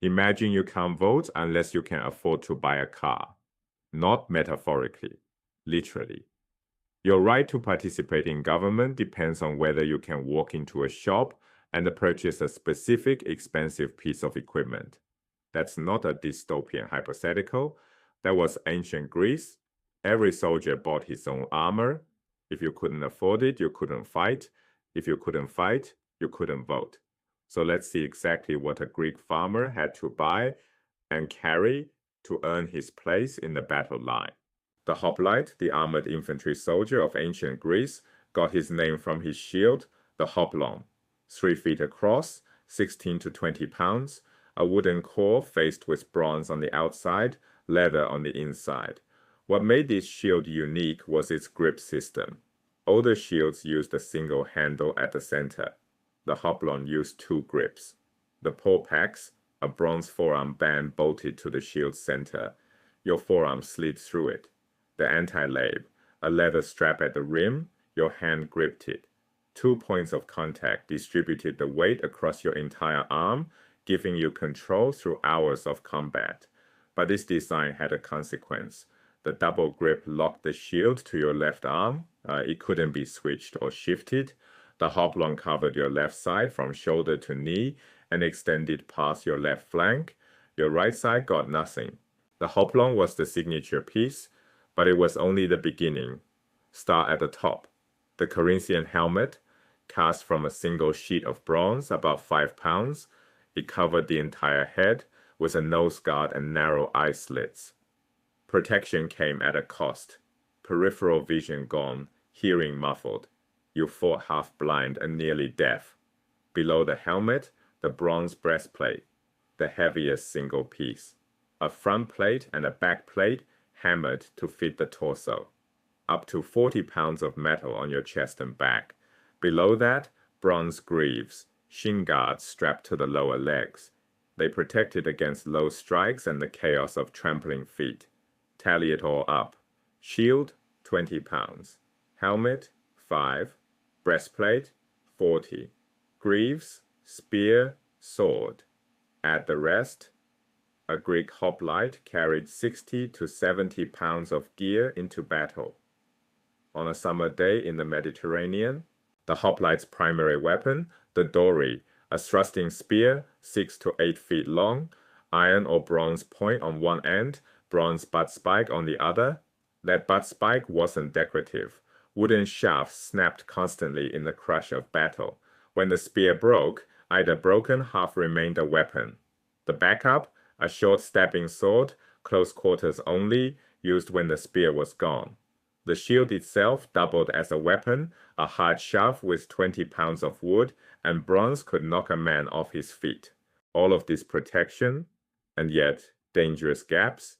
Imagine you can't vote unless you can afford to buy a car. Not metaphorically, literally. Your right to participate in government depends on whether you can walk into a shop and purchase a specific expensive piece of equipment. That's not a dystopian hypothetical. That was ancient Greece. Every soldier bought his own armor. If you couldn't afford it, you couldn't fight. If you couldn't fight, you couldn't vote. So let's see exactly what a Greek farmer had to buy and carry to earn his place in the battle line. The hoplite, the armored infantry soldier of ancient Greece, got his name from his shield, the hoplon, 3 feet across, 16 to 20 pounds, a wooden core faced with bronze on the outside, leather on the inside. What made this shield unique was its grip system. Older shields used a single handle at the center. The hoplon used 2 grips. The porpax, a bronze forearm band bolted to the shield's center. Your forearm slid through it. The antilabe, a leather strap at the rim, your hand gripped it. 2 points of contact distributed the weight across your entire arm, giving you control through hours of combat. But this design had a consequence. The double grip locked the shield to your left arm. It couldn't be switched or shifted. The hoplon covered your left side from shoulder to knee and extended past your left flank. Your right side got nothing. The hoplon was the signature piece, but it was only the beginning. Start at the top. The Corinthian helmet, cast from a single sheet of bronze, about 5 pounds. It covered the entire head with a nose guard and narrow eye slits. Protection came at a cost. Peripheral vision gone, hearing muffled. You fought half blind and nearly deaf. Below the helmet, the bronze breastplate, the heaviest single piece. A front plate and a back plate hammered to fit the torso. Up to 40 pounds of metal on your chest and back. Below that, bronze greaves, shin guards strapped to the lower legs. They protected against low strikes and the chaos of trampling feet. Tally it all up. Shield, 20 pounds. Helmet, 5. Breastplate, 40. Greaves, spear, sword. Add the rest. A Greek hoplite carried 60 to 70 pounds of gear into battle. On a summer day in the Mediterranean, the hoplite's primary weapon, the dory, a thrusting spear 6 to 8 feet long, iron or bronze point on one end, bronze butt spike on the other. That butt spike wasn't decorative. Wooden shafts snapped constantly in the crush of battle. When the spear broke, either broken half remained a weapon. The backup, a short stabbing sword, close quarters only, used when the spear was gone. The shield itself doubled as a weapon, a hard shaft with 20 pounds of wood, and bronze could knock a man off his feet. All of this protection, and yet dangerous gaps.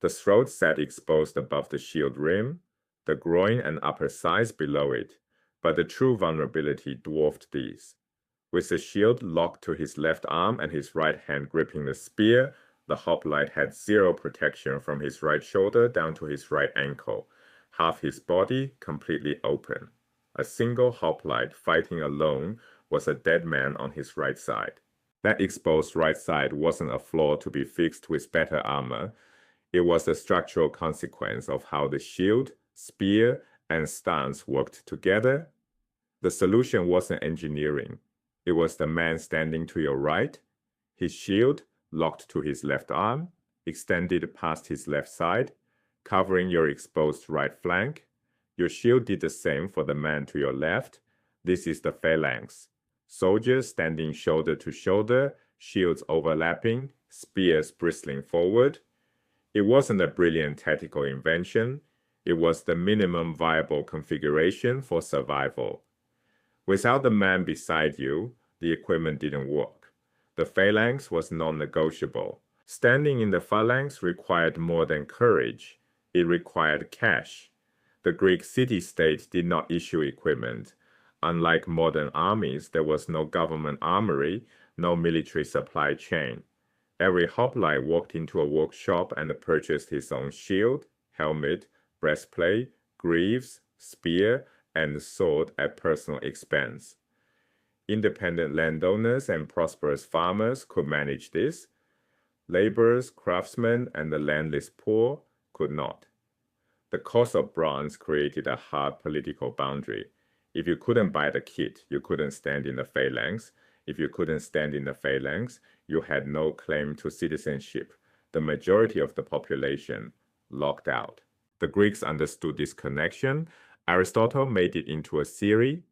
The throat sat exposed above the shield rim, the groin and upper thighs below it, but the true vulnerability dwarfed these. With the shield locked to his left arm and his right hand gripping the spear, the hoplite had zero protection from his right shoulder down to his right ankle, half his body completely open. A single hoplite fighting alone was a dead man on his right side. That exposed right side wasn't a flaw to be fixed with better armor. It was a structural consequence of how the shield, spear, and stance worked together. The solution wasn't engineering. It was the man standing to your right, his shield locked to his left arm, extended past his left side, covering your exposed right flank. Your shield did the same for the man to your left. This is the phalanx. Soldiers standing shoulder to shoulder, shields overlapping, spears bristling forward. It wasn't a brilliant tactical invention. It was the minimum viable configuration for survival. Without the man beside you, the equipment didn't work. The phalanx was non-negotiable. Standing in the phalanx required more than courage. It required cash. The Greek city-state did not issue equipment. Unlike modern armies, there was no government armory, no military supply chain. Every hoplite walked into a workshop and purchased his own shield, helmet, breastplate, greaves, spear, and sword at personal expense. Independent landowners and prosperous farmers could manage this. Laborers, craftsmen, and the landless poor could not. The cost of bronze created a hard political boundary. If you couldn't buy the kit, you couldn't stand in the phalanx. If you couldn't stand in the phalanx, you had no claim to citizenship. The majority of the population locked out. The Greeks understood this connection. Aristotle made it into a theory.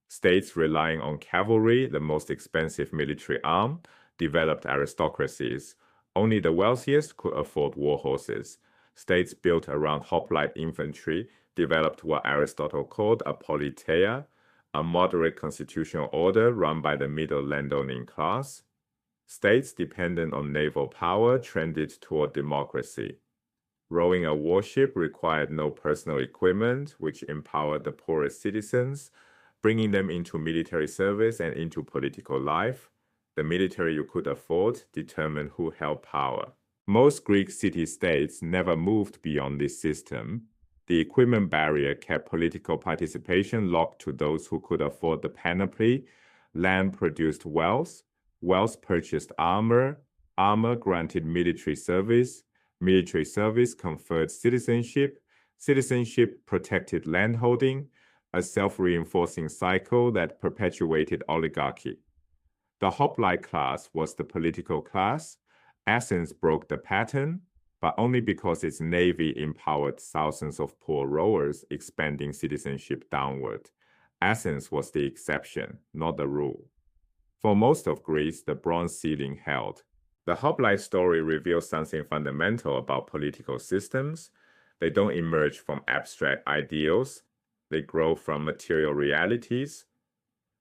States relying on cavalry, the most expensive military arm, developed aristocracies. Only the wealthiest could afford war horses. States built around hoplite infantry developed what Aristotle called a politeia, a moderate constitutional order run by the middle landowning class. States dependent on naval power trended toward democracy. Rowing a warship required no personal equipment, which empowered the poorest citizens, bringing them into military service and into political life. The military you could afford determined who held power. Most Greek city-states never moved beyond this system. The equipment barrier kept political participation locked to those who could afford the panoply. Land produced wealth. Wealth purchased armor. Armor granted military service. Military service conferred citizenship. Citizenship protected landholding, a self-reinforcing cycle that perpetuated oligarchy. The hoplite class was the political class. Athens broke the pattern, but only because its navy empowered thousands of poor rowers, expanding citizenship downward. Athens was the exception, not the rule. For most of Greece, the bronze ceiling held. The hoplite story reveals something fundamental about political systems. They don't emerge from abstract ideals. They grow from material realities.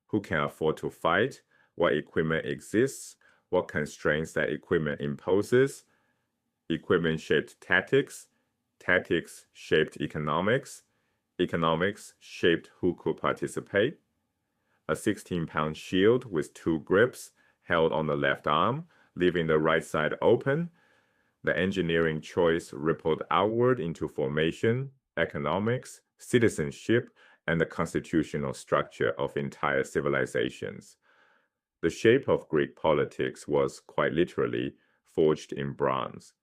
Who can afford to fight? What equipment exists? What constraints that equipment imposes? Equipment shaped tactics. Tactics shaped economics. Economics shaped who could participate. A 16-pound shield with 2 grips held on the left arm, leaving the right side open. The engineering choice rippled outward into formation, economics, citizenship, and the constitutional structure of entire civilizations. The shape of Greek politics was, quite literally, forged in bronze.